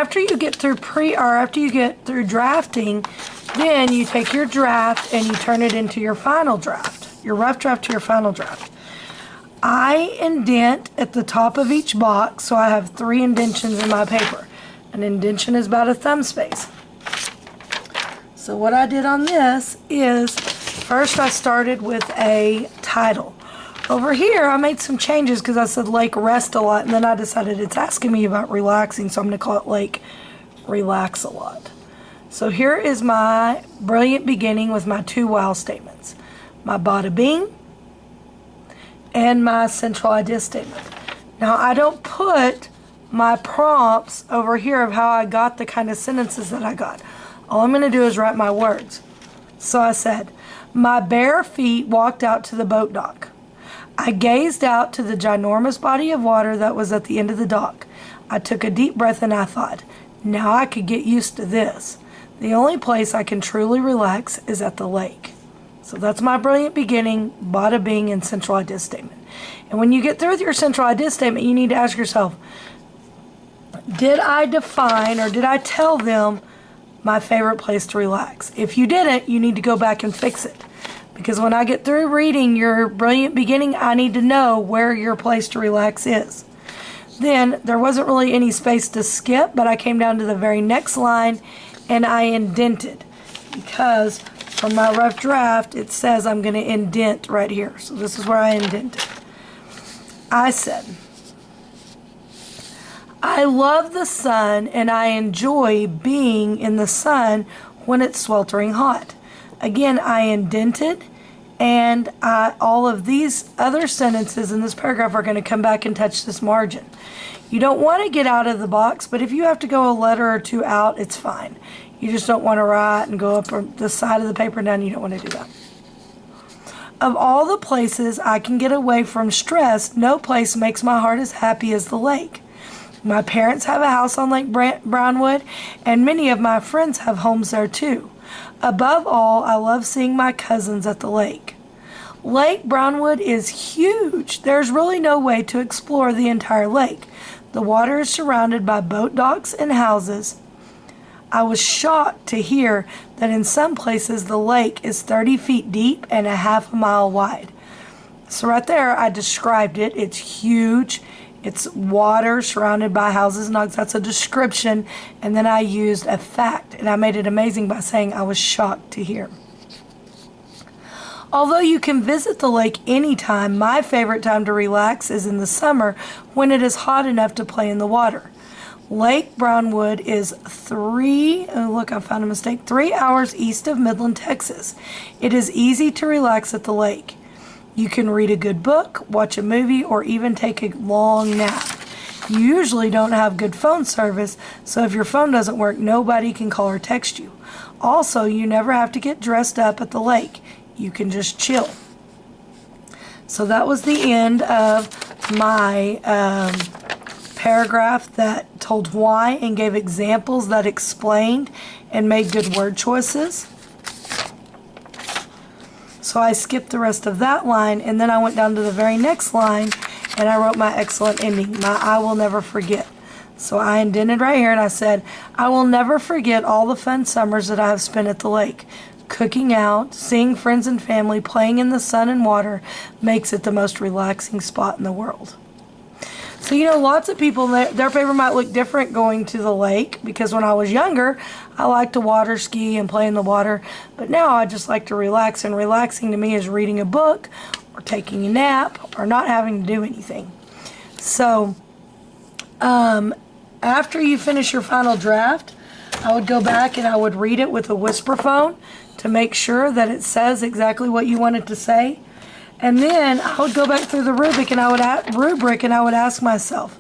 after you get through after you get through drafting, then you take your draft and you turn it into your final draft, your rough draft to your final draft. I indent at the top of each box, so I have 3 indentions in my paper. An indention is about a thumb space. So what I did on this is, first I started with a title. Over here, I made some changes because I said Lake Rest a lot, and then I decided it's asking me about relaxing, so I'm going to call it Lake Relax a Lot. So here is my brilliant beginning with my 2 wow statements. My bada bing and my central idea statement. Now, I don't put my prompts over here of how I got the kind of sentences that I got. All I'm going to do is write my words. So I said, my bare feet walked out to the boat dock. I gazed out to the ginormous body of water that was at the end of the dock. I took a deep breath and I thought, now I could get used to this. The only place I can truly relax is at the lake. So that's my brilliant beginning, bada bing, and central idea statement. And when you get through with your central idea statement, you need to ask yourself, did I define or did I tell them my favorite place to relax? If you didn't, you need to go back and fix it. Because when I get through reading your brilliant beginning, I need to know where your place to relax is. Then there wasn't really any space to skip, but I came down to the very next line and I indented. Because from my rough draft, it says I'm going to indent right here. So this is where I indented. I said, I love the sun and I enjoy being in the sun when it's sweltering hot. Again, I indented, and all of these other sentences in this paragraph are going to come back and touch this margin. You don't want to get out of the box, but if you have to go a letter or 2 out, it's fine. You just don't want to write and go up the side of the paper and down. You don't want to do that. Of all the places I can get away from stress, no place makes my heart as happy as the lake. My parents have a house on Lake Brownwood, and many of my friends have homes there too. Above all, I love seeing my cousins at the lake. Lake Brownwood is huge. There's really no way to explore the entire lake. The water is surrounded by boat docks and houses. I was shocked to hear that in some places the lake is 30 feet deep and a half a mile wide. So right there, I described it. It's huge. It's water surrounded by houses and docks. That's a description. And then I used a fact, and I made it amazing by saying I was shocked to hear. Although you can visit the lake anytime, my favorite time to relax is in the summer when it is hot enough to play in the water. Lake Brownwood is 3 hours east of Midland, Texas. It is easy to relax at the lake. You can read a good book, watch a movie, or even take a long nap. You usually don't have good phone service, so if your phone doesn't work, nobody can call or text you. Also, you never have to get dressed up at the lake. You can just chill. So that was the end of my paragraph that told why and gave examples that explained and made good word choices. So I skipped the rest of that line, and then I went down to the very next line, and I wrote my excellent ending, my I will never forget. So I indented right here, and I said, I will never forget all the fun summers that I have spent at the lake. Cooking out, seeing friends and family, playing in the sun and water makes it the most relaxing spot in the world. So, you know, lots of people, their favorite might look different going to the lake, because when I was younger, I liked to water ski and play in the water, but now I just like to relax, and relaxing to me is reading a book or taking a nap or not having to do anything. So, after you finish your final draft, I would go back and I would read it with a whisper phone to make sure that it says exactly what you want it to say. And then I would go back through the rubric and I would ask myself,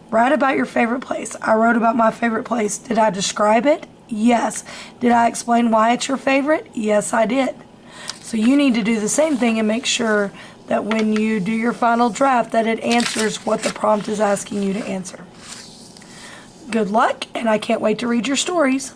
write about your favorite place. I wrote about my favorite place. Did I describe it? Yes. Did I explain why it's your favorite? Yes, I did. So you need to do the same thing and make sure that when you do your final draft that it answers what the prompt is asking you to answer. Good luck, and I can't wait to read your stories.